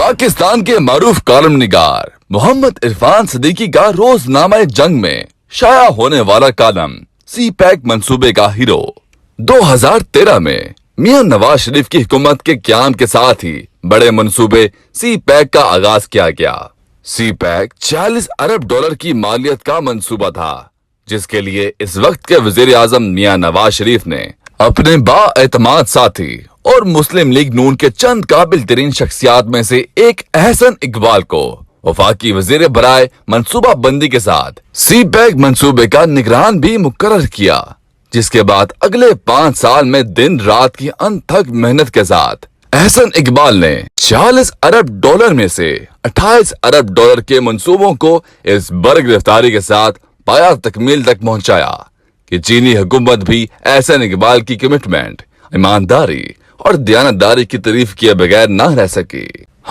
پاکستان کے معروف کالم نگار محمد عرفان صدیقی کا روزنامہ جنگ میں شائع ہونے والا کالم سی پیک منصوبے کا ہیرو 2013 میں میاں نواز شریف کی حکومت کے قیام کے ساتھ ہی بڑے منصوبے سی پیک کا آغاز کیا گیا۔ سی پیک 40 ارب ڈالر کی مالیت کا منصوبہ تھا، جس کے لیے اس وقت کے وزیر اعظم میاں نواز شریف نے اپنے با اعتماد ساتھی اور مسلم لیگ نون کے چند قابل ترین شخصیات میں سے ایک احسن اقبال کو وفاقی وزیر برائے منصوبہ بندی کے ساتھ سی پیک منصوبے کا نگران بھی مقرر کیا، جس کے بعد اگلے 5 سال میں دن رات کی انتھک محنت کے ساتھ احسن اقبال نے 40 ارب ڈالر میں سے 28 ارب ڈالر کے منصوبوں کو اس برگ رفتاری کے ساتھ پایا تکمیل تک پہنچایا کہ چینی حکومت بھی احسن اقبال کی کمٹمنٹ، ایمانداری اور دیانتداری کی تعریف کیے بغیر نہ رہ سکی۔